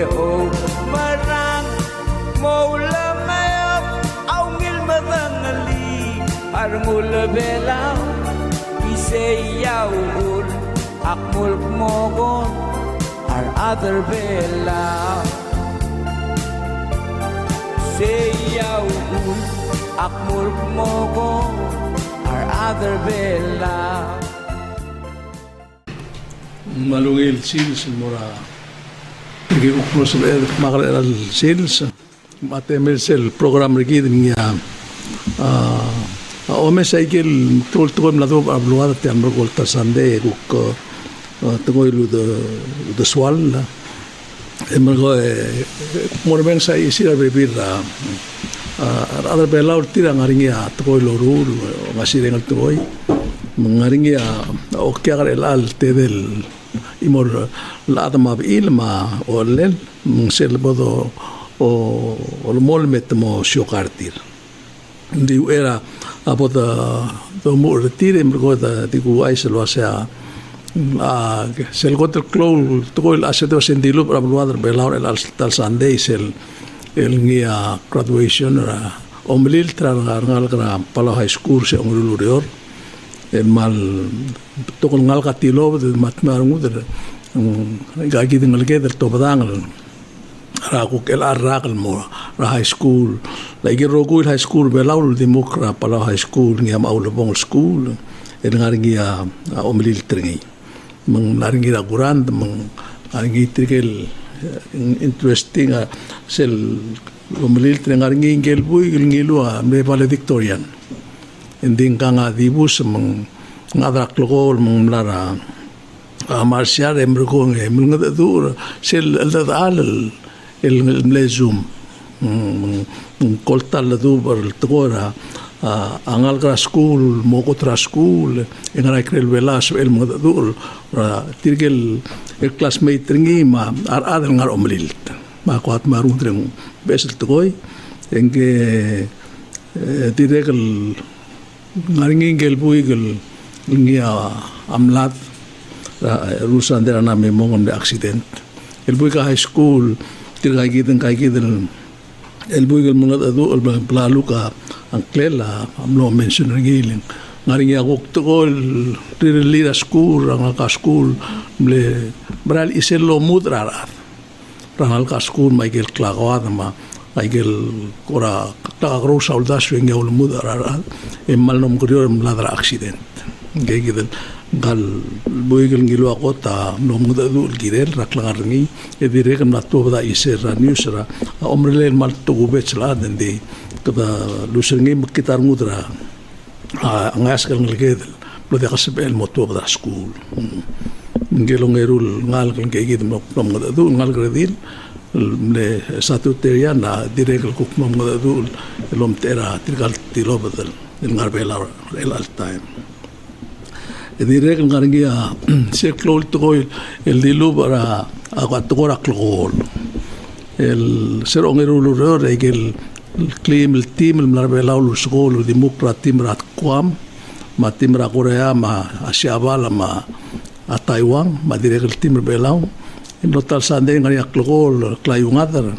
o marang moula mayap aungil madangali arngula belang isayaul akmul mogon our other belang sayaul akmul mogon our other belang malungil sils mura pergi ukros el magal el sils matemel sel program rigid niya ome saikil tol tol mlado abluar te amro golta sande guk tengo Udesuall emergo morben sai sira bebir ada bela urtira ngaringia toko lorul ngasireng tokoi mengaringia okya el al tedel imor la adama ilma olen sel bodo o mol metmo shokartir di era apoda do mur retire mergo da digu aiselo sea sel gotel clow toko el aseto sendilo para luar belaur el tal sunday sel el ngia graduation omlil trangal gra palo high school se omlulurior el mal toko ngal katilo de matmarungu de gagi de ngalge der to badangal raku kel arrakal mo ra high school lagi rogu high school belaul dimokra palo high school ngia maulubong school el ngarngia omlil trengi mang naringi raguran mang naringi trikel interesting sel omlil trengaringi ngelbui ngilu me valedictorian ending kanga dibus mang ngadrak logol mang lara marciar emrgo emrgo dur sel al el mlezum koltal dur tgora angal gra school mokotra school engara krel velas el modur tirgel el classmate ringi ma ar ngar omlil ma kwat marung treng besel tgoi enge tirgel ngaringi gel buigel ngia amlat rusan dera na memong de accident el buiga high school tirgai giden el buigel mungat adu el plaluka angklela amlo mention ringilin ngaringi agok togol tirlira school ranga school ble bral iselo mudrar rangal ka school michael klagwad ma Michael kora kagro saudas wenga ul mudara emal nom kurior mladra accident gegidel gal boigel ngilo akota nom mudadu girel raklangarngi edire kam nato bada isera newsra omrele mal to gubechla dende kada luserngi mkitar mudra angas kal ngegedel lode kasbel moto bada school ngelo ngerul ngal gegid nom mudadu ngal gredil le satu teriana direkel kukmam ngadul elom tera tirgal tilobadal el ngarbela el all time direkel ngarngia se klol toy el dilu para aguatogora klol el ser ongerul regel klim el tim el ngarbela ul skol demokrat timrat kwam ma timra korea ma asiavala ma a taiwan ma direkel timr belau no tal sande ngari aklogol klayungadar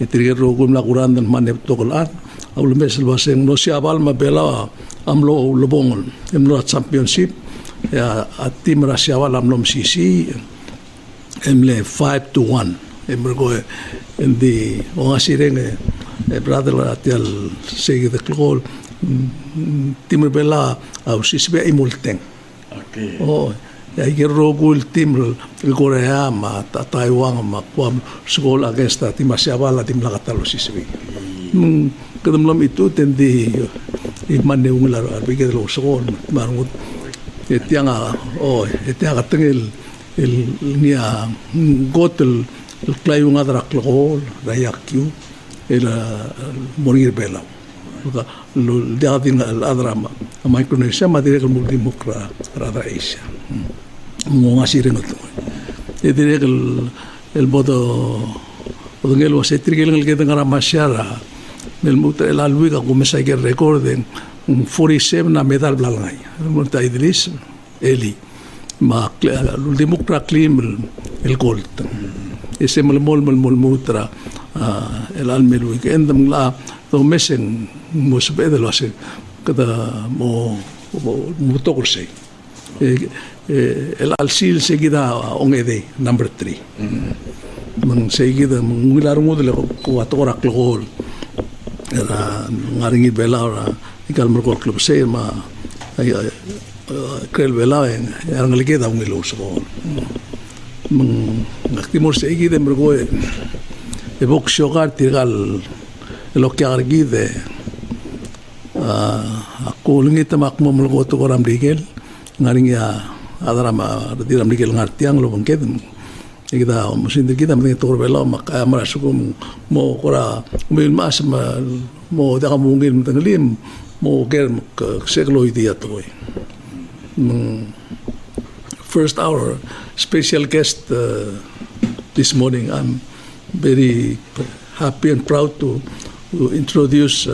itirger rogum la kurandan manep tokolat aul mesel baseng no siabal ma bela amlo lobongol emlo championship ya atim rasiawal amlom sisi emle 5-1 emrgo endi ongasireng brother atial segi de klogol timr bela au sisbe imulteng okay oh ya rogul tim Korea ma Taiwan ma kwam skol against tim Asiavala tim lakatalo siswi kadam lam itu tendi imane unglar bigel lo skol marngut etianga etianga tengel el nia gotel el clayung adra klol rayakyu el morir bela lo dadin al adrama Micronesia ma dire el multimukra rada Asia mo ngasire no e dire el bodo ngel was etrigel ngel ke ngara masiara mel mutra el alwiga como sai que recorden 47 na medal blanai mo ta Idris Eli ma l'ultimo clim el gold ese malmol mutra el almelu que endam la to mesen mo spedelo ase kada mo tokurse el alsil seguida ongede number 3 mang seguida ngilarungo de ko atora klogol era ngaringi bela ikal merkol club se ma krel bela en ngalike da ngilo so mang naktimor seguida mergo e bok shogar tirgal lo que argide ako lingit makmo mulgo to koram digel ngaringi adarama diram digel ngartiang lo bangket kita mesin kita mending tur bela maka marasukum mo kora mil mas mo da mungkin tenglim mo ger seklo dia toy first hour special guest this morning. I'm very happy and proud to introduce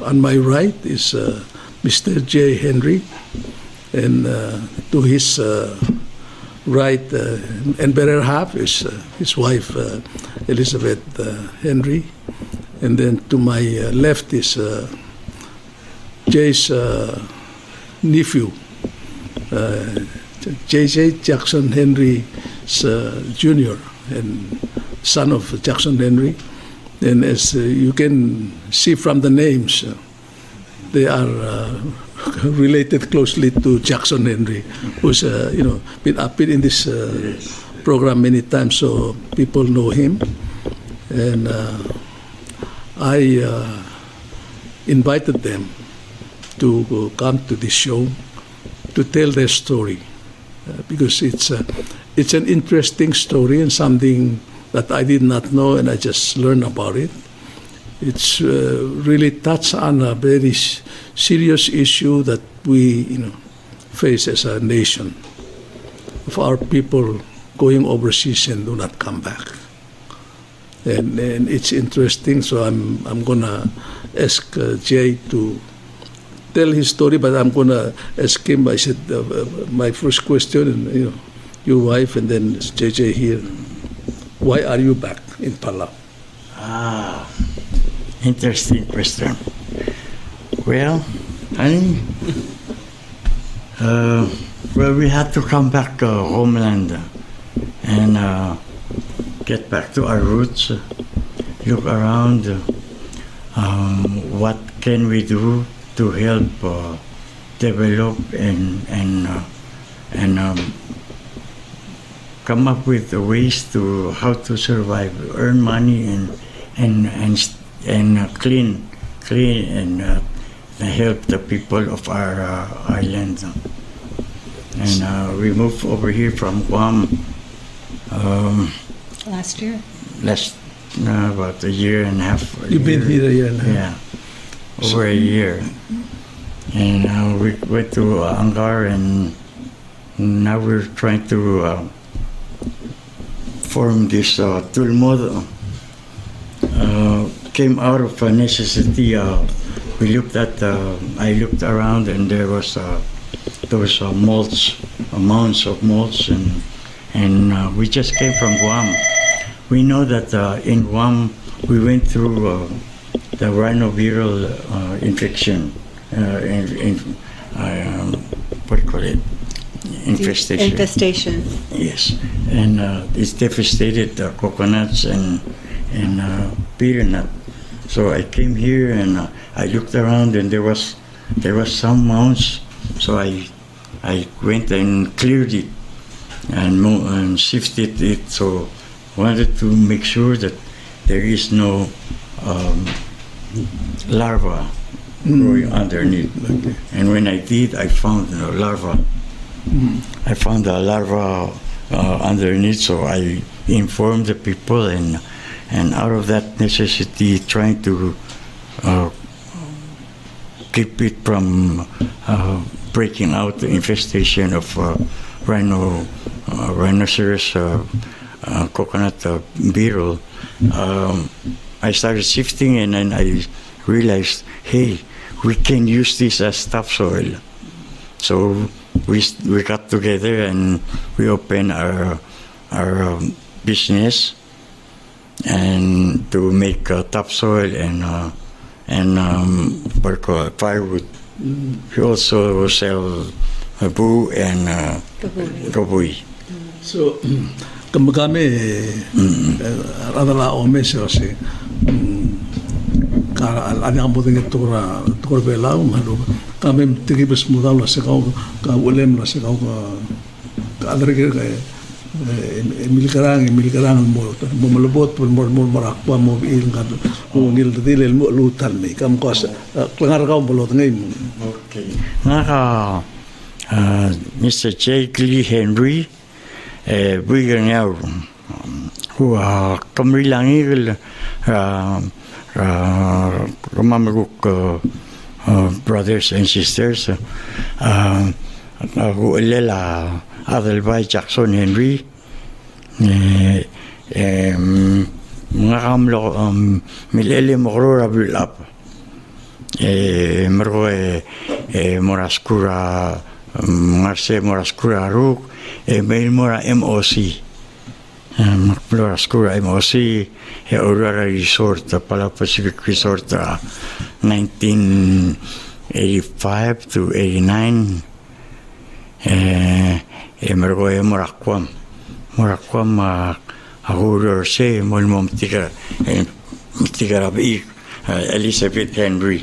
on my right is Mr. J. Henry, and to his right and better half is his wife Elizabeth Henry, and then to my left is Jay's nephew, J.J. Jackson Henry Jr. and son of Jackson Henry. And as you can see from the names, they are related closely to Jackson Henry, who's been in this program many times, so people know him. And I invited them to come to this show to tell their story, because it's an interesting story and something that I did not know, and I just learned about it. It's really touched on a very serious issue that we face as a nation, of our people going overseas and do not come back. And it's interesting, so I'm gonna ask Jay to tell his story, but I'm gonna ask him. I said my first question, and your wife, and then JJ here. Why are you back in Palau? Interesting question. Well, we had to come back to homeland and get back to our roots, look around, what can we do to help develop and come up with ways to how to survive, earn money, and clean and help the people of our island. And we moved over here from Guam last year. About a year and a half. You've been here a year and a half. Yeah, over a year. And we went to Angar, and now we're trying to form this Tulmod. Came out of a necessity. We looked at. I looked around, and there was those mounds of malts, and we just came from Guam. We know that in Guam we went through the rhinoviral infection, what do you call it? Infestation. Infestation. Yes, and it's devastated the coconuts and pear nut. So I came here and I looked around, and there was some mounds. So I went and cleared it and shifted it. So wanted to make sure that there is no larva growing underneath. Okay. And when I did, I found a larva. I found a larva underneath, so I informed the people, and out of that necessity, trying to keep it from breaking out the infestation of rhinoceros coconut beetle. I started shifting, and then I realized, hey, we can use this as topsoil. So we got together and we opened our business, and to make topsoil and what do you call it, firewood. He also sell boo and kabui. So, kami radala ome si ani ang buting tukura bela malu kami tigibes mudal la se kau ka ulem la se kau ka adrege ka milkarang mo malubot mo marakwa mo il ka mo ngil dile mo lutal me kam ko klangar ka bolot ngai mo. Okay. Naka Mr. J. Glee Henry bigyan niya kami lang kamamaguk brothers and sisters ulela Adelbay Jackson Henry mga kamlo milele mokro rabulap mergo moraskura Marse Moraskura Ruk, Mail Mora MOC. Moraskura MOC, Aurora Resort, Pala Pacific Resort, 1985 to 89. Mergo Morakwam. Morakwam, Aurora Se, Molmom Tigarabi, Elizabeth Henry.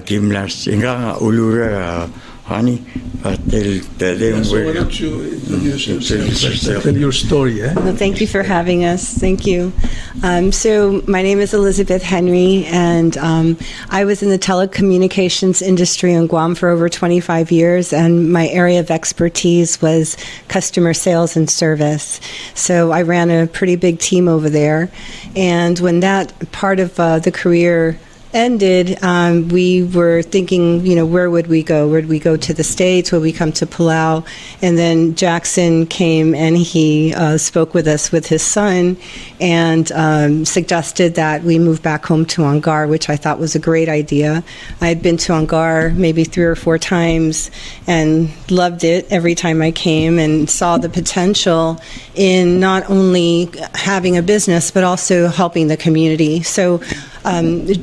Kim last inga ulura honey tell them So why don't you introduce yourself? Tell your story, eh? Well, thank you for having us. Thank you. So my name is Elizabeth Henry, and I was in the telecommunications industry in Guam for over 25 years, and my area of expertise was customer sales and service. So I ran a pretty big team over there, and when that part of the career ended, we were thinking, where would we go? Would we go to the States? Would we come to Palau? And then Jackson came and he spoke with us with his son and suggested that we move back home to Angar, which I thought was a great idea. I had been to Angar maybe 3 or 4 times and loved it every time I came, and saw the potential in not only having a business but also helping the community. So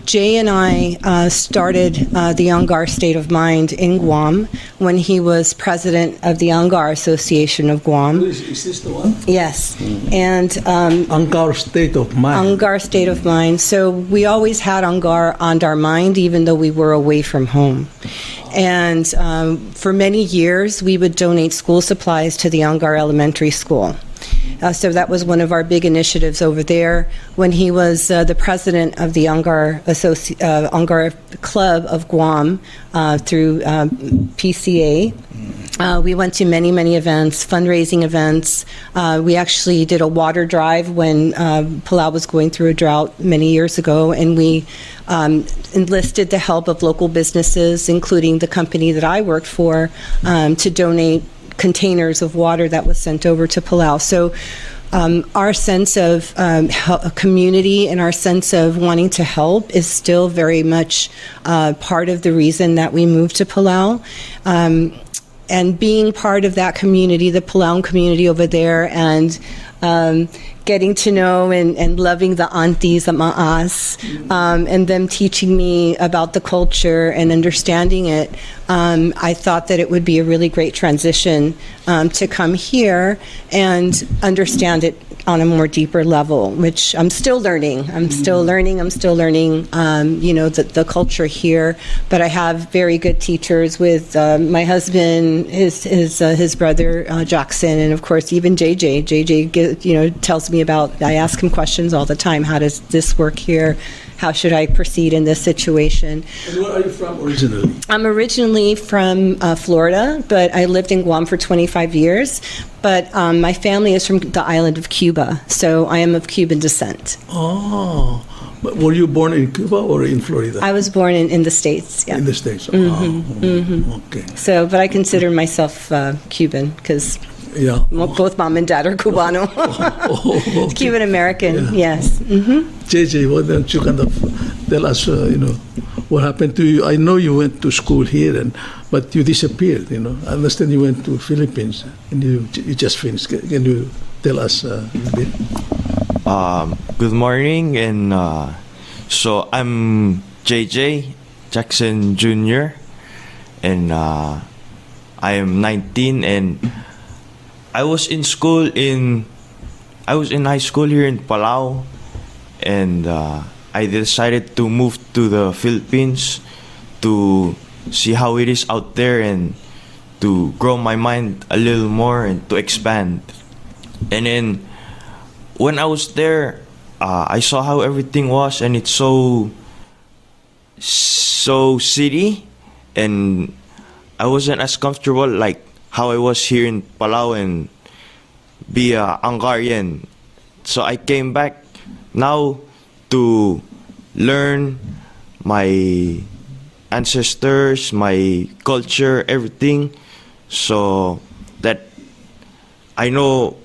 Jay and I started the Angar State of Mind in Guam when he was president of the Angar Association of Guam. Is this the one? Yes. And Angar State of Mind. Angar State of Mind. So we always had Angar on our mind, even though we were away from home. And for many years, we would donate school supplies to the Angar Elementary School. So that was one of our big initiatives over there. When he was the president of the Angar Club of Guam through PCA, we went to many, many events, fundraising events. We actually did a water drive when Palau was going through a drought many years ago, and we enlisted the help of local businesses, including the company that I worked for, to donate containers of water that was sent over to Palau. So our sense of community and our sense of wanting to help is still very much part of the reason that we moved to Palau. And being part of that community, the Palauan community over there, and getting to know and loving the aunties, the ma'as, and them teaching me about the culture and understanding it, I thought that it would be a really great transition to come here and understand it on a more deeper level, which I'm still learning. I'm still learning, the culture here. But I have very good teachers with my husband, his brother Jackson, and of course even JJ. JJ, tells me about. I ask him questions all the time. How does this work here? How should I proceed in this situation? And where are you from originally? I'm originally from Florida, but I lived in Guam for 25 years. But my family is from the island of Cuba, so I am of Cuban descent. Oh, but were you born in Cuba or in Florida? I was born in the States, yeah. In the States. Okay. So, but I consider myself Cuban because Yeah. both mom and dad are Cubano. Okay. Cuban American, Yeah. yes. JJ, why don't you kind of tell us, what happened to you? I know you went to school here, but you disappeared. I understand you went to Philippines and you just finished. Can you tell us a little bit? Good morning, and so I'm JJ Jackson Jr. and I am 19, and I was in high school here in Palau, and I decided to move to the Philippines to see how it is out there and to grow my mind a little more and to expand. And then when I was there, I saw how everything was, and it's so city, and I wasn't as comfortable like how I was here in Palau and be a Hungarian. So I came back now to learn my ancestors, my culture, everything, so that I know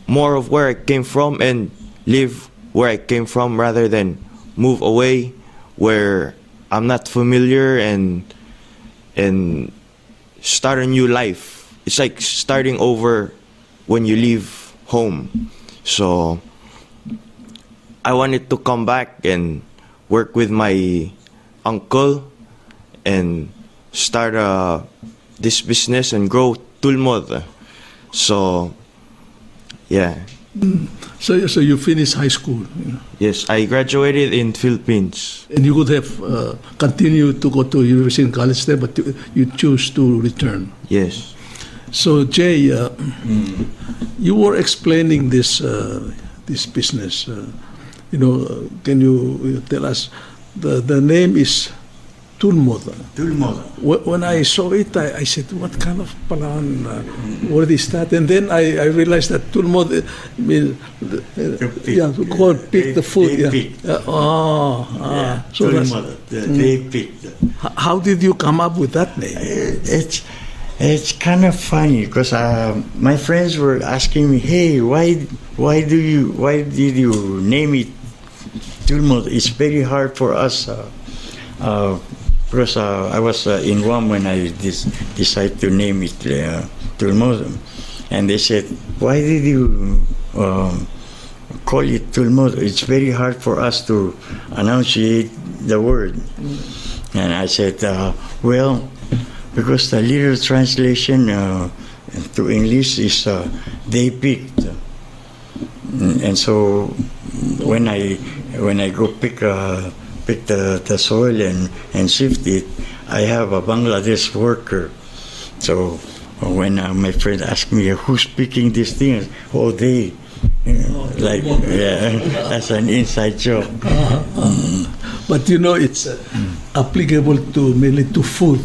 more of where I came from and live where I came from rather than move away where I'm not familiar and start a new life. It's like starting over when you leave home. So I wanted to come back and work with my uncle and start this business and grow Tulmod. So yeah. So you finished high school, you know, Yes, I graduated in Philippines. and you could have continued to go to university and college there, but you choose to return. Yes. So Jay, you were explaining this business. Can you tell us the name is Tulmod? Tulmod. When I saw it, I said, "What kind of Palawan? What is that?" And then I realized that Tulmod means pick the food. They Yeah. pick. So Tulmod. They picked. how did you come up with that name? It's kind of funny because my friends were asking me, "Hey, why did you name it Tulmod? It's very hard for us." Because I was in Guam when I decided to name it Tulmod, and they said, "Why did you call it Tulmod? It's very hard for us to enunciate the word." And I said, "Well, because the literal translation to English is they picked, and so when I go pick the soil and sift it, I have a Bangladesh worker. So when my friend asked me who's picking these things, they, that's an inside joke. But it's applicable to mainly to food.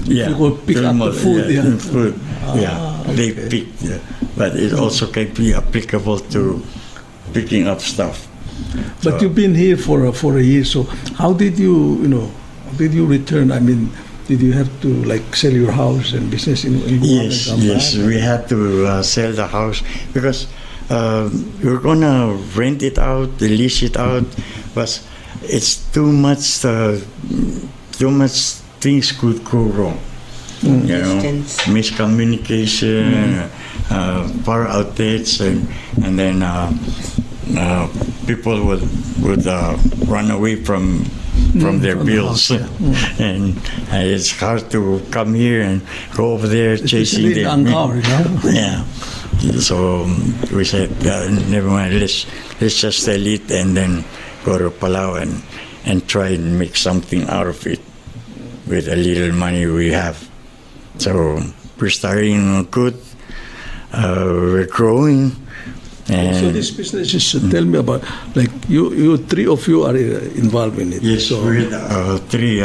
Yeah, you go pick up the food. Food. They picked, but it also can be applicable to picking up stuff. But you've been here for a year. So how did you return? I mean, did you have to sell your house and business in Guam? Yes, we had to sell the house because we were gonna rent it out, lease it out, but it's too much things could go wrong. Miscommunication, power outage, and then people would run away from their bills, and it's hard to come here and go over there chasing them. Yeah. So we said, never mind. Let's just sell it and then go to Palau and try and make something out of it with a little money we have. So we're starting good. We're growing. And so this business, just tell me about, you three of you are involved in it. Yes, so, we're three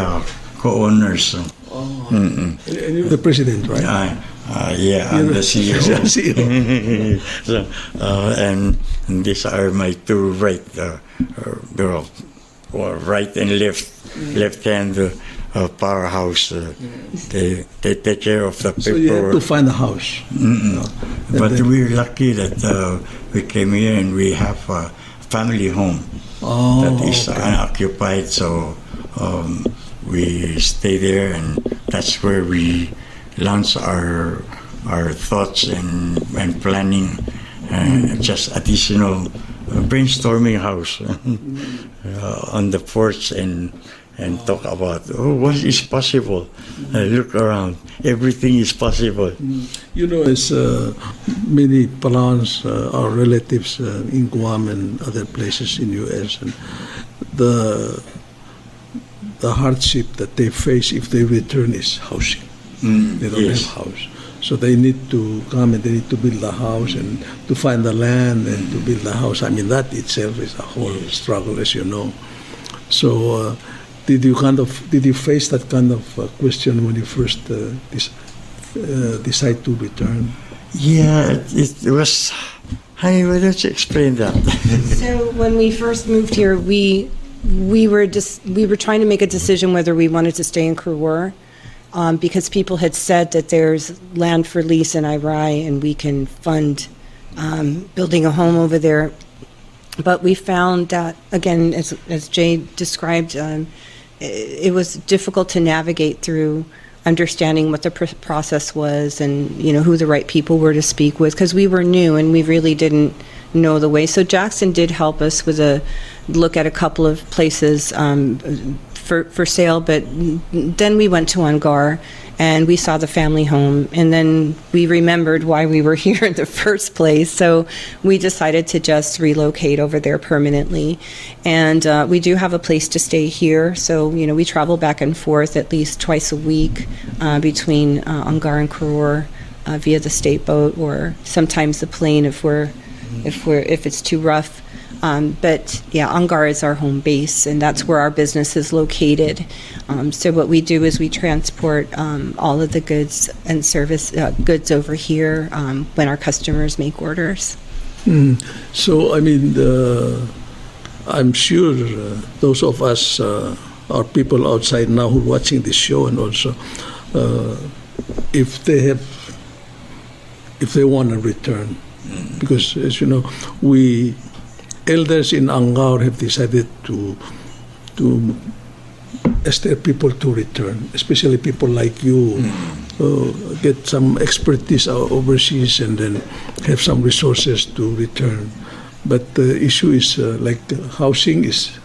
co-owners. And you're the president, right? I'm the CEO. So, and these are my two right and left hand powerhouse. They take care of the people. So you have to find a house. But we're lucky that we came here and we have a family home that is unoccupied. So we stay there, and that's where we launch our thoughts and planning just additional brainstorming house on the porch and talk about what is possible. Look around, everything is possible. You know, as many Palauans, our relatives in Guam and other places in U.S., and the hardship that they face if they return is housing. They don't Yes. have house. So they need to come and they need to build a house and to find the land and to build the house. I mean, that itself is a whole struggle, as you know. So did you face that kind of question when you first decide to return? Yeah, it was. Honey, why don't you explain that? So when we first moved here, we were trying to make a decision whether we wanted to stay in Kruger, because people had said that there's land for lease in Irai and we can fund building a home over there. But we found that, again, as Jay described, it was difficult to navigate through understanding what the process was and, you know, who the right people were to speak with, because we were new and we really didn't know the way. So Jackson did help us with a look at a couple of places for sale, but then we went to Angar and we saw the family home, and then we remembered why we were here in the first place. So we decided to just relocate over there permanently. And we do have a place to stay here. So, you know, we travel back and forth at least twice a week between Angar and Kruger via the state boat, or sometimes the plane if it's too rough. But yeah, Angar is our home base, and that's where our business is located. So what we do is we transport all of the goods and service goods over here when our customers make orders. So, I mean, I'm sure those of us, our people outside now who are watching this show, and also if they want to return, because as you know, we elders in Angar have decided to ask their people to return, especially people like you, get some expertise overseas and then have some resources to return. But the issue is like housing is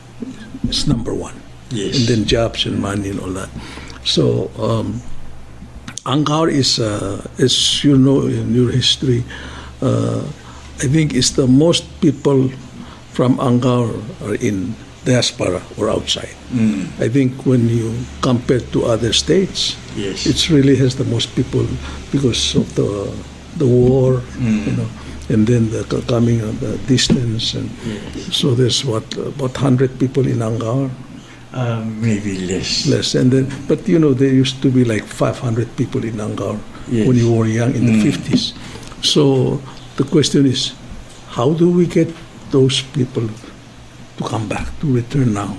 number one. Yes. And then jobs and money and all that. So Angar is, as you know in your history, I think it's the most people from Angar are in diaspora or outside. I think when you compare to other states, Yes. it really has the most people because of the war, you know, and then the coming of the distance, and so there's about 100 people in Angar. Maybe less. Less, and then, but you know, there used to be like 500 people in Angar when you were young in the 50s. So the question is, how do we get those people to come back, to return now?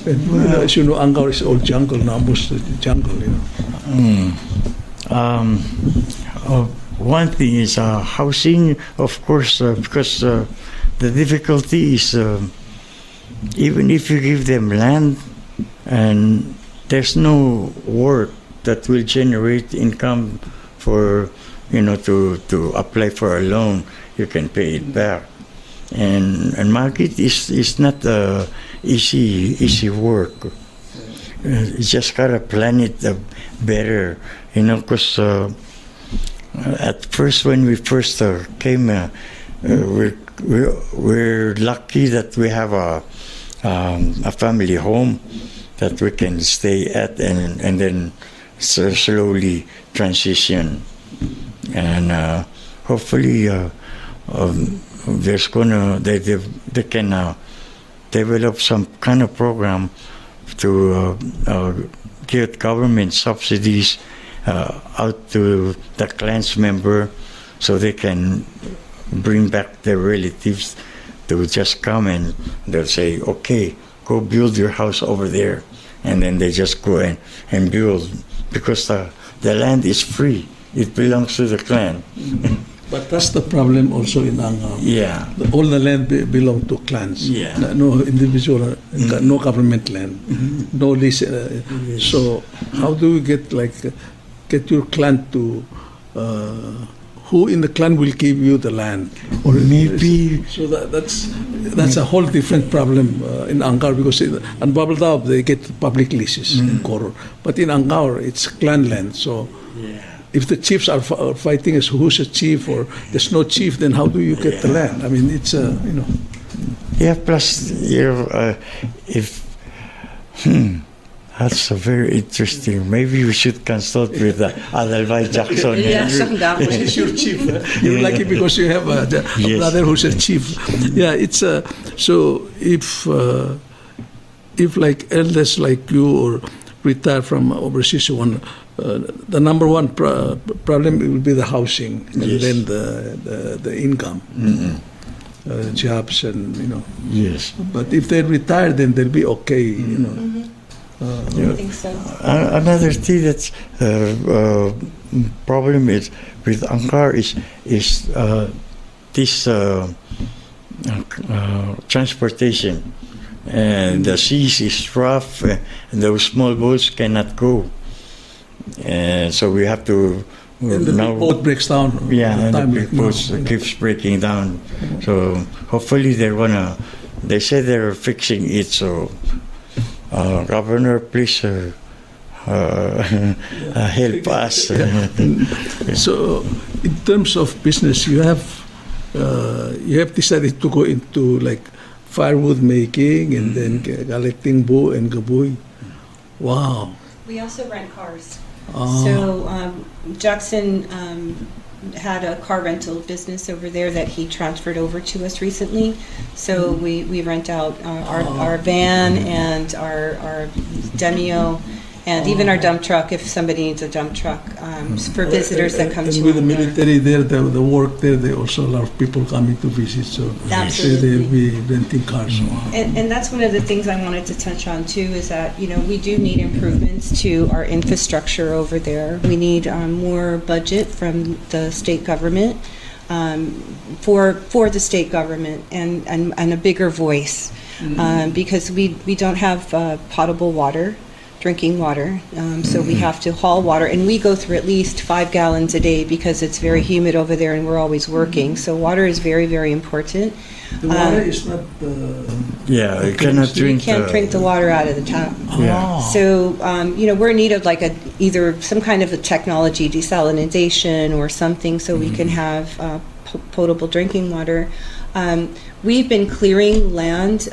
And you know, as you know, Angar is all jungle now, most of the jungle, you know. One thing is housing, of course, because the difficulty is even if you give them land and there's no work that will generate income for, you know, to apply for a loan, you can pay it back. And market is not easy work. You just gotta plan it better, you know, because at first when we first came, we're lucky that we have a family home that we can stay at and then slowly transition, and hopefully they can develop some kind of program to get government subsidies out to the clans member, so they can bring back their relatives to just come, and they'll say, okay, go build your house over there, and then they just go and build, because the land is free. It belongs to the clan. But that's the problem also in Angar. Yeah. All the land belong to clans. Yeah. No individual, no government land, no lease. So how do we get your clan to who in the clan will give you the land? Or Maybe. so that's a whole different problem in Angkor, because in Babeldaob they get public leases in Koror, but in Angkor it's clan land. So if the chiefs are fighting as who's a chief, or there's no chief, then how do you get the land? I mean, it's Yeah, plus, if, that's a very interesting. Maybe we should consult with Adalbay Jackson. He's your chief. You're lucky because you have a brother who's a chief. Yeah, it's so if like elders like you or retire from overseas, the number one problem will be the housing, and then the income, jobs, and Yes. But if they retire, then they'll be okay. I think so. Another thing that's problem is with Angkor is this transportation, and the seas is rough, and those small boats cannot go, and so we have to. And the big boat breaks down. Yeah, and the time big like now, boats keeps breaking down. So hopefully they say they're fixing it. So Governor, please help us. So in terms of business, you have decided to go into like firewood making and then collecting buo and gaboy. Wow. We also rent cars. So Jackson had a car rental business over there that he transferred over to us recently. So we rent out our van and our Demio, and even our dump truck if somebody needs a dump truck for visitors that come to. And with the Angkor. military there, the work there, they also a lot of people coming to visit. So Absolutely. they'll be renting cars. And that's one of the things I wanted to touch on too, is that we do need improvements to our infrastructure over there. We need more budget from the state government for the state government, and a bigger voice, because we don't have potable water. Drinking water, so we have to haul water, and we go through at least 5 gallons a day because it's very humid over there and we're always working. So water is very, very important. The water is not. You cannot drink. You can't drink the water out of the tap. Yeah. So we're in need of like either some kind of a technology, desalination or something, so we can have potable drinking water. We've been clearing land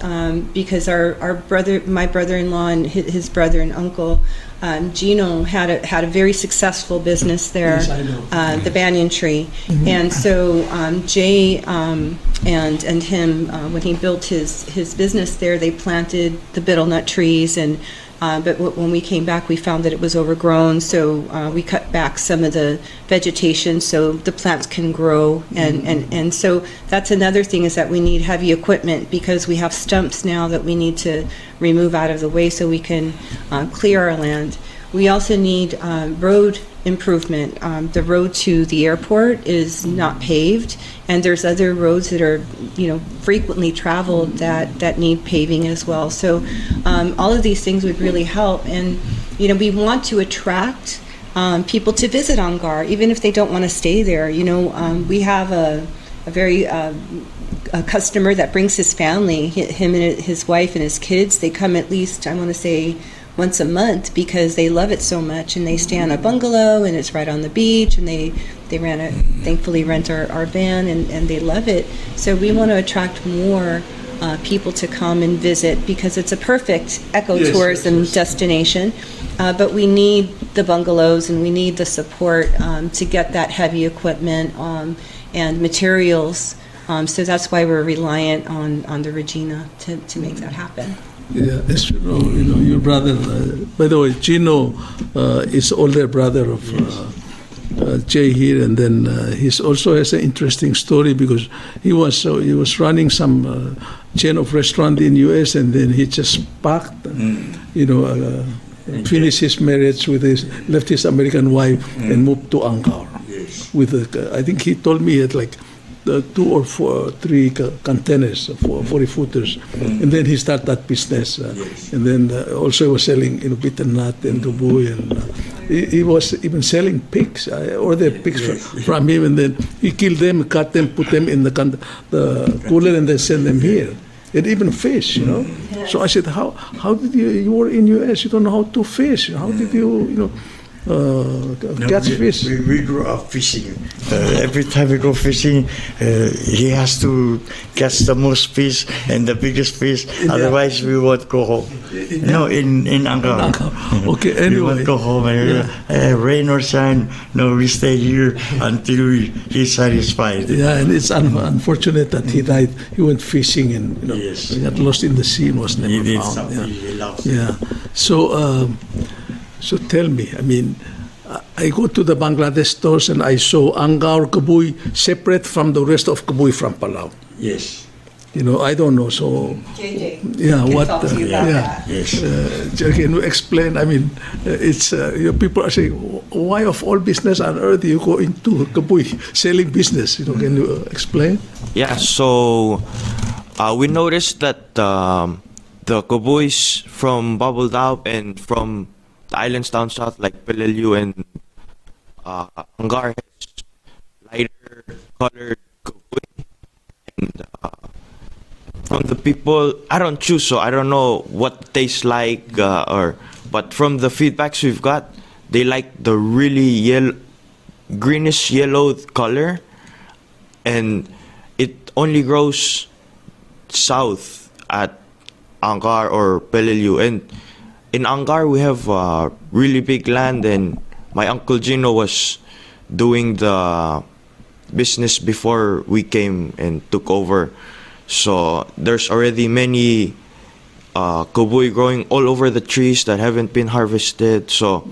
because my brother-in-law and his brother and uncle, Gino, had a very successful business there, Yes, I know. the banyan tree. And so Jay and him, when he built his business there, they planted the betel nut trees, but when we came back, we found that it was overgrown, so we cut back some of the vegetation so the plants can grow. And so that's another thing, is that we need heavy equipment because we have stumps now that we need to remove out of the way so we can clear our land. We also need road improvement. The road to the airport is not paved, and there's other roads that are, frequently traveled that need paving as well. So all of these things would really help, and we want to attract people to visit Angkor, even if they don't want to stay there. We have a very a customer that brings his family, him and his wife and his kids. They come at least, I want to say, once a month because they love it so much, and they stay on a bungalow and it's right on the beach, and they thankfully rent our van, and they love it. So we want to attract more people to come and visit because it's a perfect ecotourism destination. But we need the bungalows and we need the support to get that heavy equipment and materials. So that's why we're reliant on the Regina to make that happen. Yeah, as your brother. By the way, Gino is older brother of Jay here, and then he also has an interesting story because he was running some chain of restaurant in U.S. and then he just packed, finished his marriage left his American wife and moved to Angkor. Yes. With I think he told me he had like 2 or 3 containers, 40 footers, and then he started that business. And then also he was selling betel nut and gaboy and he was even selling pigs, ordered pigs from him, and then he killed them, cut them, put them in the cooler, and then send them here. And even fish, you know. So I said, how did you were in US, you don't know how to fish. How did you catch fish? We grew up fishing. Every time we go fishing, he has to catch the most fish and the biggest fish. Otherwise, we won't go home. No, in Angaw. Okay, anyway. We won't go home. Rain or shine, no, we stay here until he's satisfied. Yeah, and it's unfortunate that he died. He went fishing and Yes. he got lost in the sea and was never He did found. something he loves. Yeah. So tell me, I mean, I go to the Bangladesh stores and I saw Angaur Kabui separate from the rest of Kabui from Palau. Yes. You know, I don't know. So JJ. yeah, what? talk to you about that. Yes. Can you explain? I mean, it's people are saying, why of all business on earth you go into Kabui selling business? You know, can you explain? Yeah, so we noticed that the Kabuis from Bubble Dao and from the islands down south like Peleliu and Angar has lighter colored Kabui. And from the people, I don't choose, so I don't know what it tastes like, but from the feedbacks we've got, they like the really greenish yellow color, and it only grows south at Angar or Peleliu. And in Angar, we have really big land, and my Uncle Gino was doing the business before we came and took over. So there's already many kabui growing all over the trees that haven't been harvested. So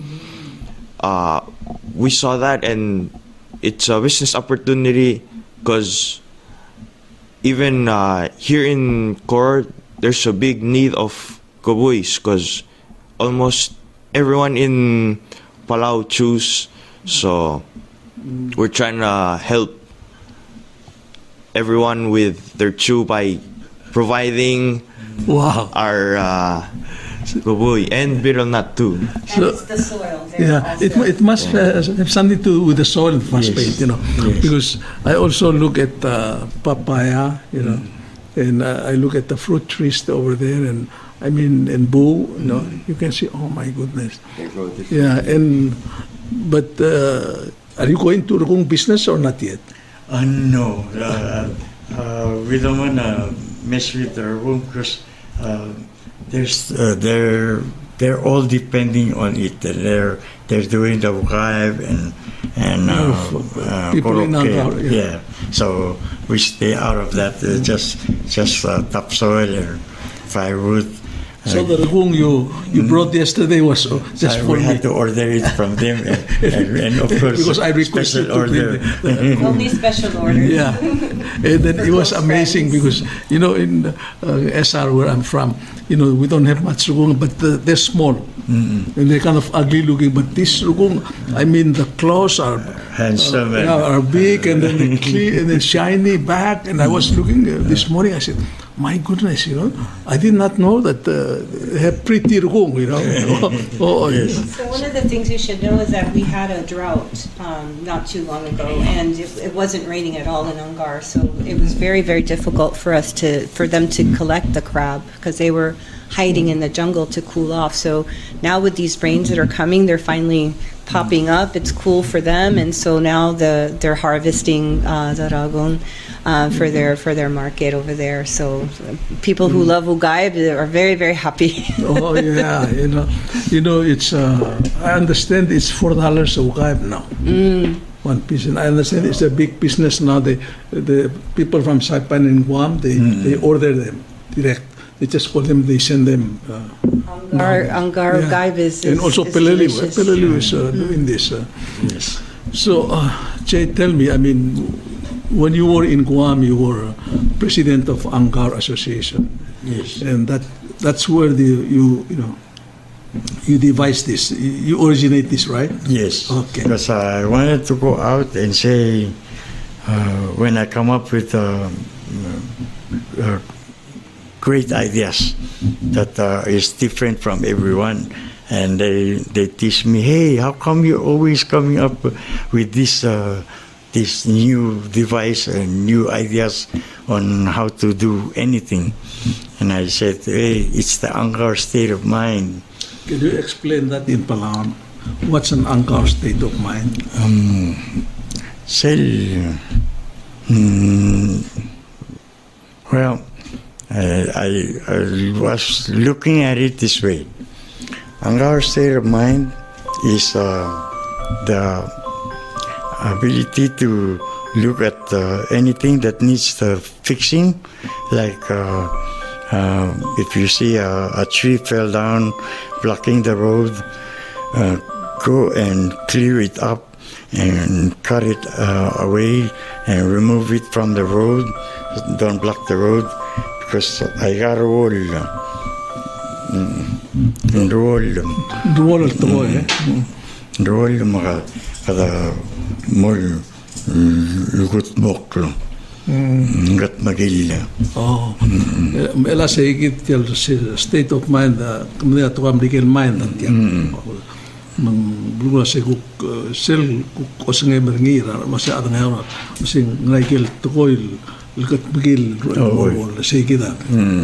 we saw that, and it's a business opportunity because even here in Kor, there's a big need of kabuis because almost everyone in Palau chews. So we're trying to help everyone with their chew by providing Wow. our kabui and betel nut too. And it's the soil. Yeah, it must have something to do with the soil phosphate, you know, because I also look at papaya, you know, and I look at the fruit trees over there, and I mean, and boo, you know, you can see, oh my goodness. Yeah, but are you going to Rugong business or not yet? No, we don't want to mess with their room because they're all depending on it. They're doing the Bukaib and people in Angaur, yeah. So we stay out of that. Just topsoil or firewood. So the Rugong you brought yesterday was just for we me. had to order it from them, and of course, Because I requested special to bring order. Only special orders. Yeah, and then it was amazing because, you know, in SR where I'm from, you know, we don't have much rugong, but they're small and they're kind of ugly looking. But this rugong, I mean, the claws are Handsome and are big, and then they clean and then shiny back. And I was looking this morning. I said, my goodness, you know, I did not know that they have pretty rugong, you know. Yes. So one of the things you should know is that we had a drought not too long ago, and it wasn't raining at all in Angar, so it was very, very difficult for them to collect the crab because they were hiding in the jungle to cool off. So now with these rains that are coming, they're finally popping up. It's cool for them, and so now they're harvesting the ragon for their market over there. So people who love ugaib are very, very happy. Oh yeah, you know, it's. I understand it's $4 a ugaib now. One piece, and I understand it's a big business now. The people from Saipan and Guam, they order them direct. They just call them. They send them. Angar ugaib is and also Peleliu. Peleliu is doing this. yes. So, Jay, tell me. I mean, when you were in Guam, you were president of Angar Association. Yes. And that's where you devised this. You originate this, right? Yes. Okay. Because I wanted to go out and say, when I come up with great ideas that is different from everyone, and they teach me, hey, how come you're always coming up with this new device and new ideas on how to do anything? And I said, hey, it's the Angkor state of mind. Can you explain that in Palawan? What's an Angkor state of mind? Well, I was looking at it this way. Angkor state of mind is the ability to look at anything that needs fixing, like if you see a tree fell down blocking the road, go and clear it up and cut it away and remove it from the road. Don't block the road, because I got a wall. Dual to eh. Roll maka kada mol lugut boklo. Ngat magilla. Oh. Ela say git tel state of mind kumya to am legal mind at yan. Mang blula se ku sel ku osnge merngira masya ada ngayon masing ngaykil to koil lugut magil say kita.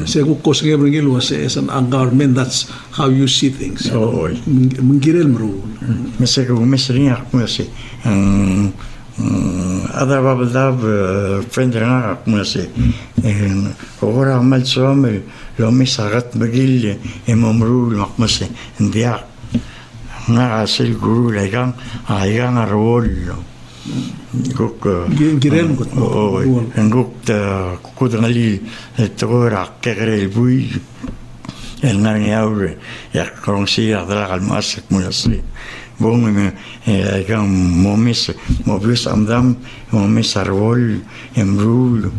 Se ku osnge merngira was as an Angkor mind, that's how you see things. Mengirel meru. Masa ku mesring aku masih ada babadab friend na aku masih orang amal suamel lo misagat bagil emamru aku masih dia na asil guru lagang ayang arwol guk Girel gut guk kudangali torak kegrel bui el nariaure ya konsi adra almasak mulasli bong ayang momis amdam momis arwol emrul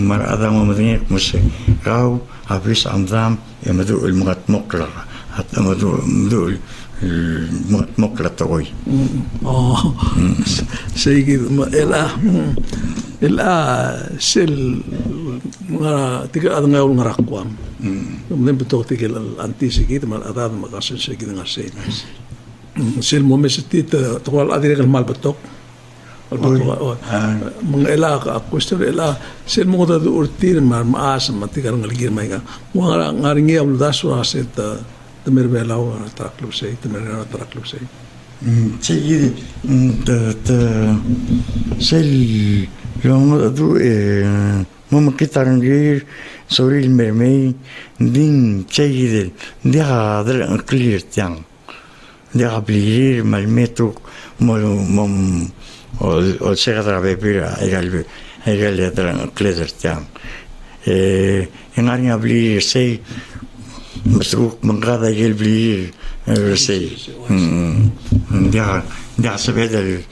marada momadnya musik kau habis amdam emadu ilmuat mokla at amadu mokla toy. Oh, say ela sel mga tiga adang ngayon ngarakwam. Kemudian betul tiga anti sikit mal adad makasin sikit ngasay. Sel mo mesetit tuwal adir kalmal betok. Mga ela ka question ela sel mo da urtir mar maas matigar ngaligir may ka. Mga ngaringi ULUDONG aset temerbelaw taraklub say temerbelaw taraklub say. Sige, sel yung adu mamakita ngir soril mermay din sige dia ada clear tiang dia ablir malmetuk mom o sekadra bebira egal ada clear tiang engaring ablir say masuk mengada egal blir say dia sebedal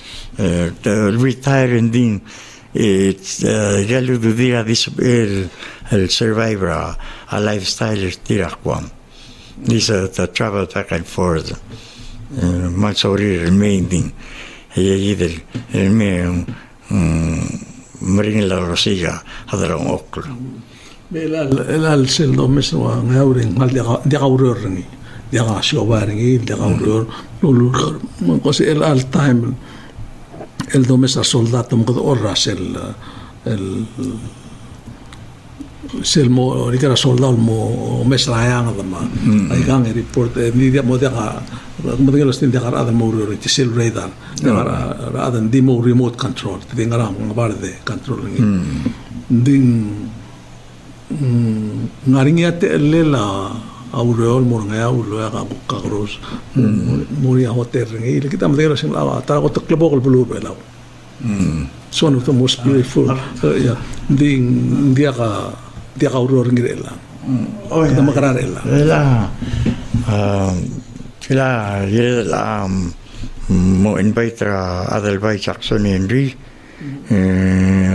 retire din galu dia this el survivor a lifestyle tirakwam this the travel back and forth masori remaining yidel el me maring la rosiga hadra oklo el sel do meswa ngauring mal dia gaurorni dia gashobaringi dia gauror lulur man kosi el all time el domesa soldato mo orras el mo rikara soldado mo mesrayang dama ay gang report ni dia mo dia mo stin dia ada mo ri sel radar dia ada di mo remote control dia ngara mo barde control ding ngaringi ate lela aureol morngaya uloya ka kagros moria hotel ngi kita madera sing lawa ta ko klebo ko bulu belaw so one of the most beautiful ding dia ka auror ngi ela kita makarar ela ela mo invite other by Jackson Henry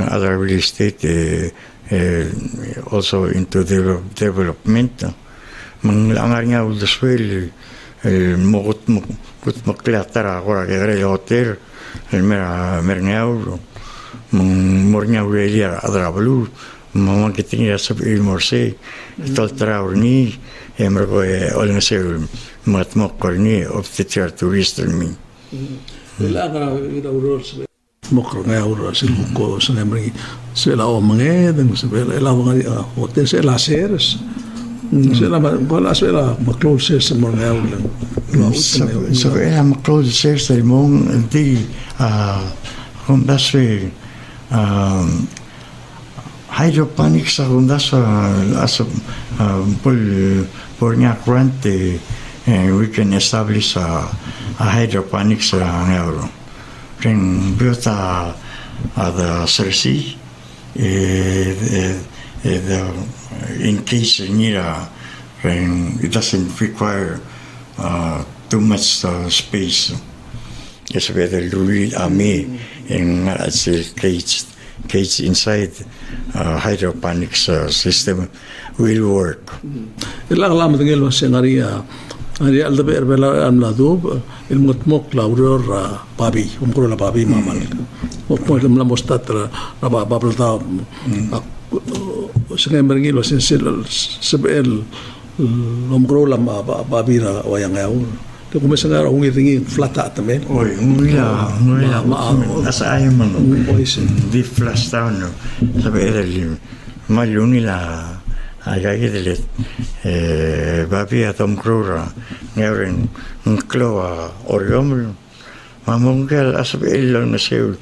other real estate also into development mangangar nga Udesuall mokut maklatara ko ra kare hotel mera ngau mornya welia adrablu mama kitinga sab il morse tol traurni emergo olna se mat mokkorni of the tourist mi Ila nga ila uros mokro nga uros ko sa nemri sela o mange dan sela ela nga hotel sela seres sela wala sela maklose sa mga ulang so I'm close to say mong di kung daswe hydroponics kung daswa as por nya grante we can establish a hydroponics euro ring buta the sersi in case nira it doesn't require too much space. Yes, whether Louis Ami in cage inside hydroponics system will work. Ilang lam tingel mas ngaria ngaria alda ber bela am ladu il mutmok lauror babi umkro la babi mamal mo la mostatra la babel ta sengai merngilo sensel sebel umkro la babi ra wayang au to kumesa nga ung itingi flata tamen oi ngila asa ay man di flash down sabe el maluni la agagi delet babi atom krura ngeren nkloa orgom mamongel asabe el na seul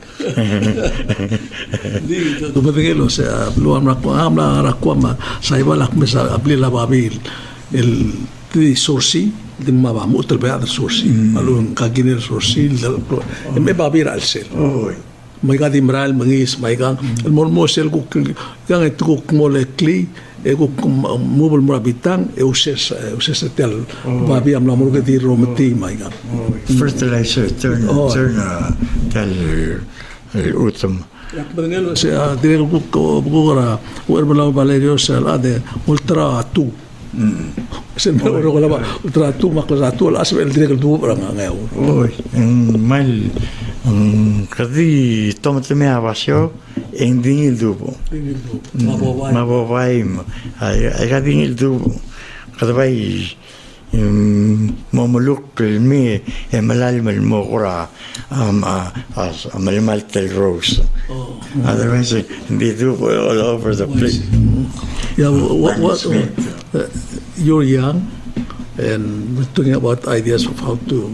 to bedelo se luam amla rakwama saibalak mesa ablila babil el di sorsi di maba mutel bead sorsi alun kaginer sorsi me babir al sel mai ga dimral mangis mai ga el mormosel ku gang et ku mole Glee e ku mobile morabitang e uses tel babi am la morga di romati mai ga fertilizer turn tel utum ya pedengelo se dire ku gora urbala valerio se la de ultra tu sempre oro con la ultra tu ma cosa tu la asbel dire che tu orang ngau oi mal kadi tomate me avasio en dinil dubo ma bovaim ai kadi dinil dubo kada vai momoluk me emalal mal mogora as amal tel rose otherwise they do all over the place. Yeah, what you're young, and we're talking about ideas of how to,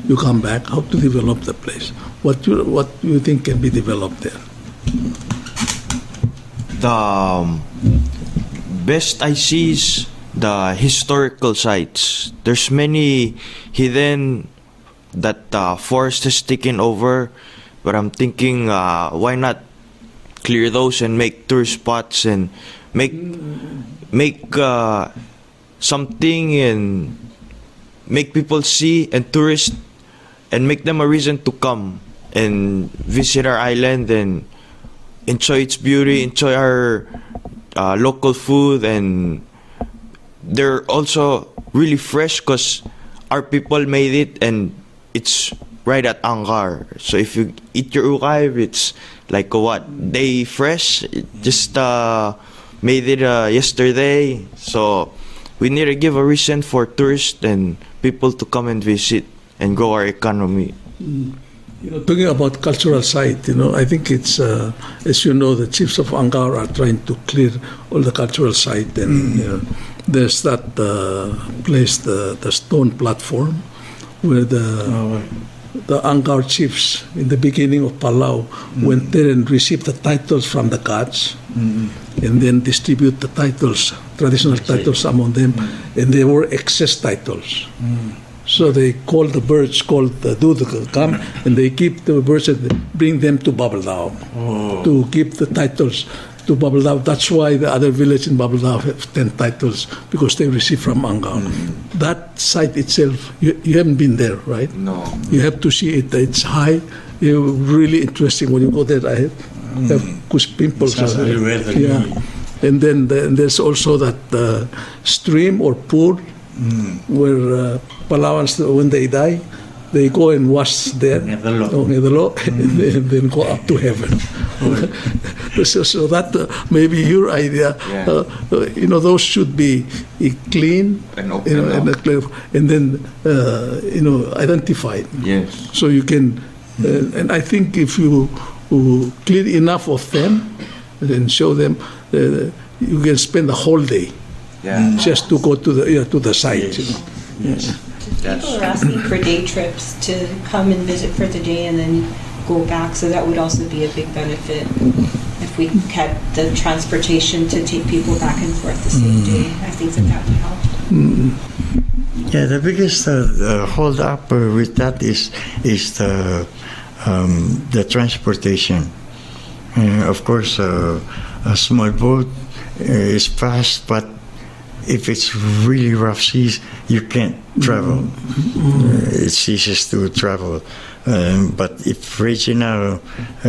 you come back, how to develop the place. What you think can be developed there? The best I see is the historical sites. There's many hidden that the forest has taken over, but I'm thinking why not clear those and make tourist spots and make something and make people see and tourists and make them a reason to come and visit our island and enjoy its beauty, enjoy our local food, and they're also really fresh because our people made it and it's right at Angar. So if you eat your ukay, it's like day fresh, just made it yesterday. So we need to give a reason for tourists and people to come and visit and grow our economy. Talking about cultural site, I think it's, as you know, the chiefs of Angar are trying to clear all the cultural site, and there's that place, the stone platform, where the Angar chiefs in the beginning of Palau went there and received the titles from the gods, and then distribute the titles, traditional titles among them, and they were excess titles. So they call the birds, come, and they keep the birds and bring them to Babaldao to keep the titles to Babaldao. That's why the other village in Babaldao have 10 titles, because they receive from Angar. That site itself, you haven't been there, right? No. You have to see it. It's high. Really interesting. When you go there, I have goose pimples. Yeah. And then there's also that stream or pool where Palawans, when they die, they go and wash there, and then go up to heaven. So that may be your idea. Yeah. Those should be clean And open up. and then identified. Yes. So you can, and I think if you clean enough of them, then show them, you can spend the whole day Yeah. just to go to the site. Yes. People are asking for day trips to come and visit for the day and then go back, so that would also be a big benefit if we had the transportation to take people back and forth the same day. I think that would help. Yeah, the biggest hold up with that is the transportation. Of course, a small boat is fast, but if it's really rough seas, you can't travel. It ceases to travel. But if Regina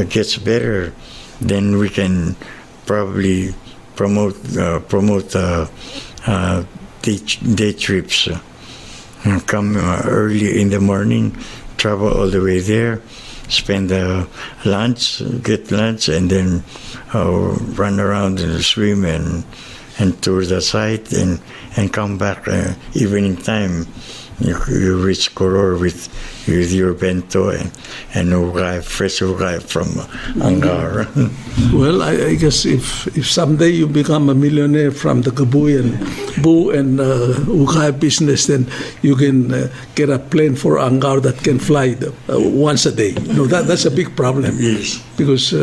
gets better, then we can probably promote day trips. Come early in the morning, travel all the way there, spend lunch, get lunch, and then run around and swim and tour the site and come back evening time. You reach Koror with your bento and fresh ugay from Angar. Well, I guess if someday you become a millionaire from the Kabuy and Bu and Ukay business, then you can get a plane for Angar that can fly once a day. That's a big problem. Yes. Because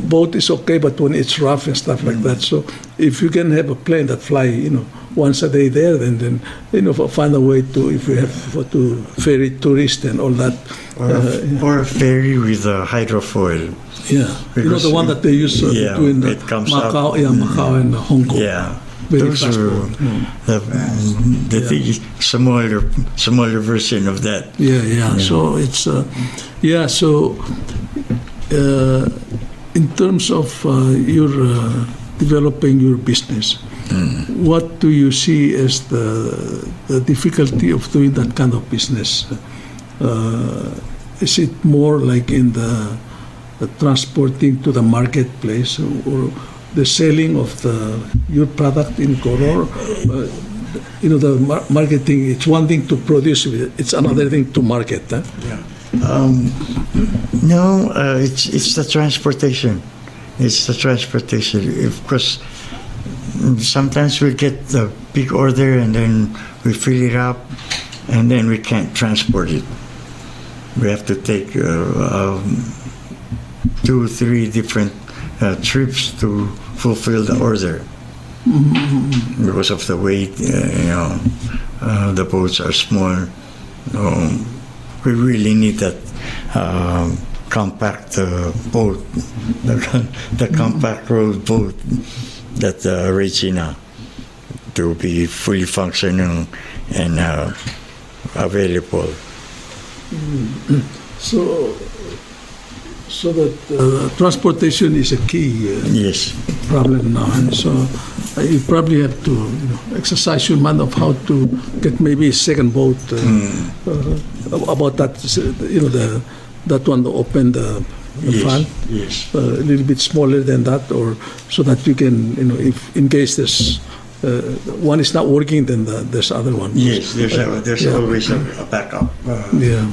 boat is okay, but when it's rough and stuff like that. So if you can have a plane that fly, once a day there, then find a way to, if you have to ferry tourists and all that. Or a ferry with a hydrofoil. Yeah, Because the one that they use between it comes Macau, up. Macau and Hong Kong. Yeah. Very Those fast are boat. the thing is smaller version of that. Yeah. So it's So in terms of your developing your business, what do you see as the difficulty of doing that kind of business? Is it more like in the transporting to the marketplace or the selling of your product in Koror? The marketing, it's one thing to produce, it's another thing to market. Huh? No, it's the transportation. It's the transportation. Of course, sometimes we get the big order and then we fill it up and then we can't transport it. We have to take 2-3 different trips to fulfill the order. Because of the weight, the boats are small. We really need that compact boat, the compact road boat that Regina to be fully functional and available. So that transportation is a key Yes. problem now. And so you probably have to exercise your mind of how to get maybe a second boat about that. That one to open the front. Yes. A little bit smaller than that, or so that you can, if in case there's one is not working, then there's other one. Yes, there's always a backup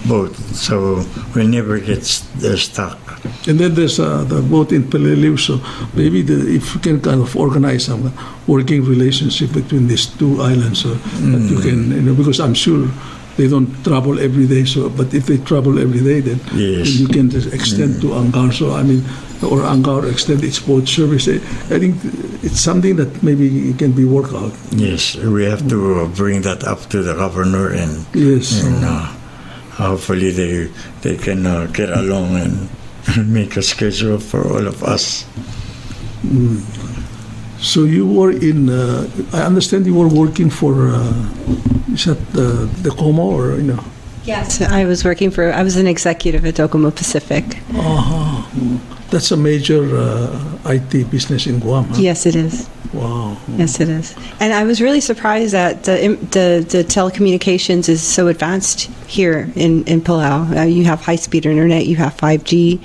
boat, so we never get stuck. And then there's the boat in Peleliu, so maybe if you can kind of organize some working relationship between these two islands, that you can, because I'm sure they don't travel every day. So, but if they travel every day, then you can just extend to Angar. So or Angar extend its boat service. I think it's something that maybe can be worked out. Yes, we have to bring that up to the governor and hopefully they can get along and make a schedule for all of us. So you were in, I understand you were working for, is that the Como or, Yes, I was an executive at Docomo Pacific. That's a major IT business in Guam. Huh? Yes, it is. Wow. Yes, it is. And I was really surprised that the telecommunications is so advanced here in Palau. You have high-speed internet, you have 5G,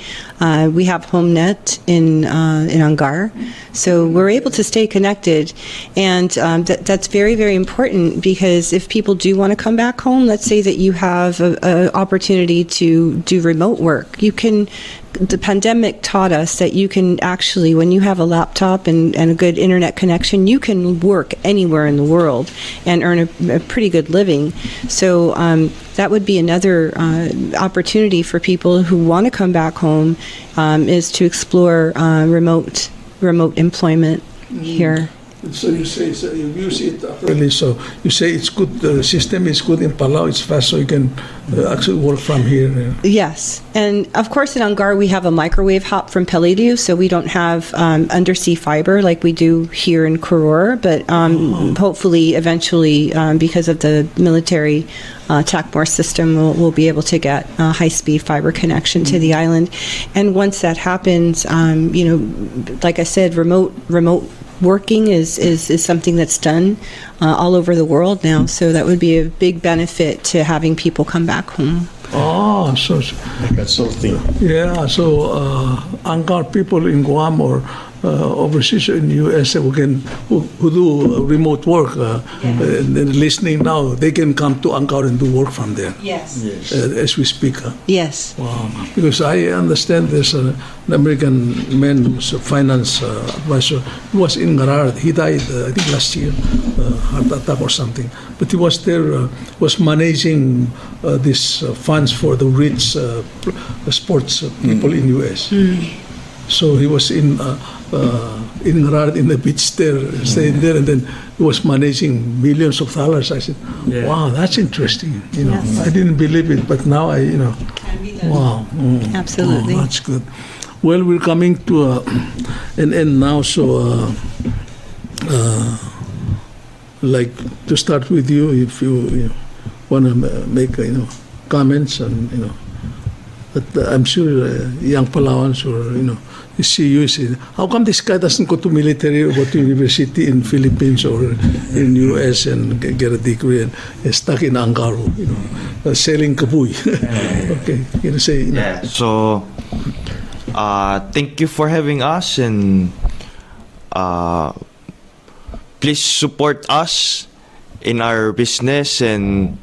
we have HomeNet in Angar, so we're able to stay connected, and that's very, very important, because if people do want to come back home, let's say that you have an opportunity to do remote work, you can. The pandemic taught us that you can actually, when you have a laptop and a good internet connection, you can work anywhere in the world and earn a pretty good living. So that would be another opportunity for people who want to come back home, is to explore remote employment here. So you say, so you use it really, so you say it's good, the system is good in Palau, it's fast, so you can actually work from here. Yes, and of course in Angar we have a microwave hop from Peledu, so we don't have undersea fiber like we do here in Koror, but hopefully eventually because of the military TACMOR system, we'll be able to get a high-speed fiber connection to the island. And once that happens, like I said, remote working is something that's done all over the world now. So that would be a big benefit to having people come back home. Oh, so Consulting. yeah, so Angar people in Guam or overseas in US who do remote work and then listening now, they can come to Angar and do work from there. Yes. As we speak. Yes. Wow. Because I understand there's an American man who's a finance advisor. He was in Garard. He died, I think, last year, heart attack or something. But he was there, was managing these funds for the rich sports people in US. So he was in Garard, in the beach there, staying there, and then he was managing millions of dollars. I said, wow, that's interesting. Yes. I didn't believe it, but now I, wow. Absolutely. Oh, that's good. Well, we're coming to an end now, so like to start with you, if you want to make comments, and but I'm sure young Palauans or you see you say, how come this guy doesn't go to military or go to university in Philippines or in US and get a degree and is stuck in Angaru, selling kabuy? Okay, you say. Yeah. So, thank you for having us, and please support us in our business, and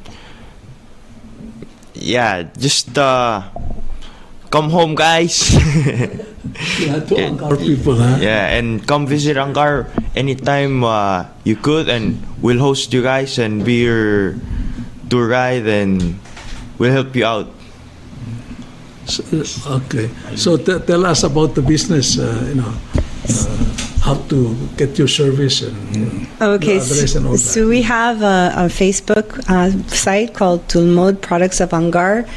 just come home, guys. Yeah, to Angar people, huh? Yeah, and come visit Angar anytime you could, and we'll host you guys and be your tour guide, and we'll help you out. Okay, so tell us about the business, how to get your service and Okay, your address and all so that. we have a Facebook site called Tulmod Products of Angar.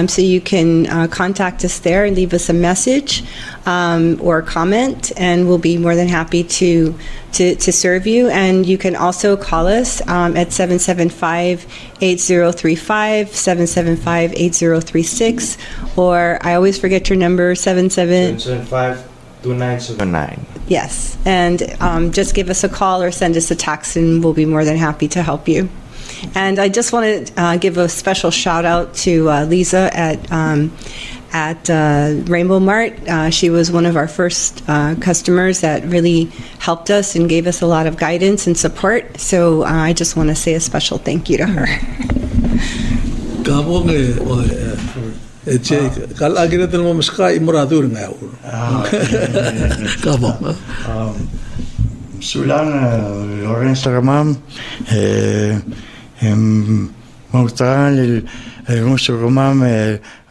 So you can contact us there and leave us a message or comment, and we'll be more than happy to serve you. And you can also call us at 775-8035, 775-8036, or I always forget your number, 775-2979. Yes, and just give us a call or send us a text, and we'll be more than happy to help you. And I just want to give a special shout out to Lisa at Rainbow Mart. She was one of our first customers that really helped us and gave us a lot of guidance and support. So I just want to say a special thank you to her. Kabong kalagi natin mo maska imuradur nga ako. Kabong. Sulang Lorenzo Ramam, Montaran, el Muso Ramam,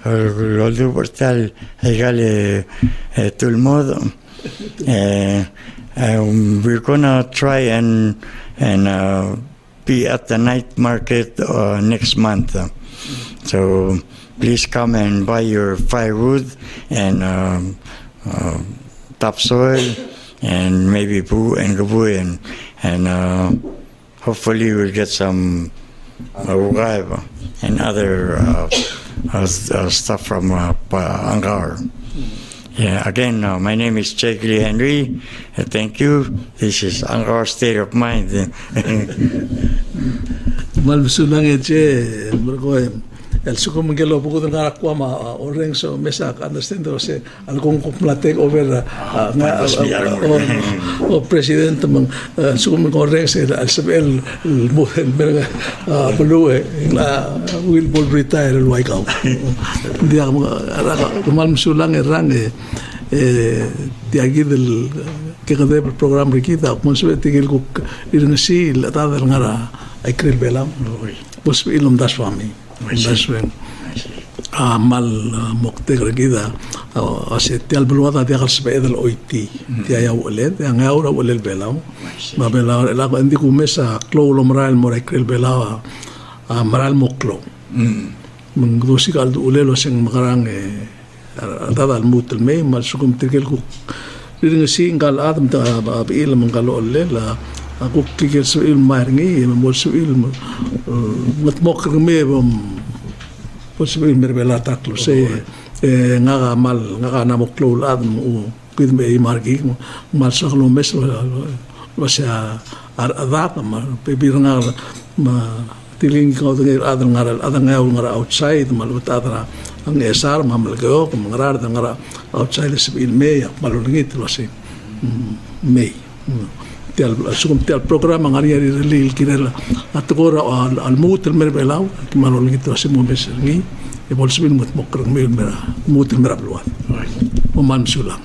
Roldo Portal, Egale Tulmodo. We're gonna try and be at the night market next month. So please come and buy your firewood and topsoil and maybe poo and gaboy, and hopefully we'll get some uraiba and other stuff from Angar. Yeah, again, my name is Glee Henry. Thank you. This is our state of mind. Malsulang eche mergo el suko mengelo buku tengah aku ama orang so mesak understand se alkong kumplate over o president meng suko mengoreng se al sebel el merga pelue la will bol retire el waikau dia mal sulang erang tiagi del que kade program rikita konsuet tigil ko irnasi la ta del ngara ay kril belam pos ilum daswami daswen mal mokte grida ase tial beluata dia kal sebe del oiti dia ya oled yang aura olel belam ma belam la ko indi ku mesa klo lo moral mo kril belawa moral moklo mengdosi kal olelo sing makarang dada al mutel me mal sukum tigil ku irnasi ngal adam ta bil mengalo olela aku kikir suil marngi mo suil mat mok me suil merbela taklo se ngaga mal ngaga na moklo ad u pid me margi mal saklo mes wasa adat ma pebir nga ma tiling ko de adang ngaral adang ngara outside mal batadra ang esar mamal ko ngara ngara outside suil me malungit lo se me tial sukum tial programa ngari rili kirela atgora al mut el merbelau kimalol gitu asimu mesengi e bolsibin mut mokrang mera mut el merabluat o man sulang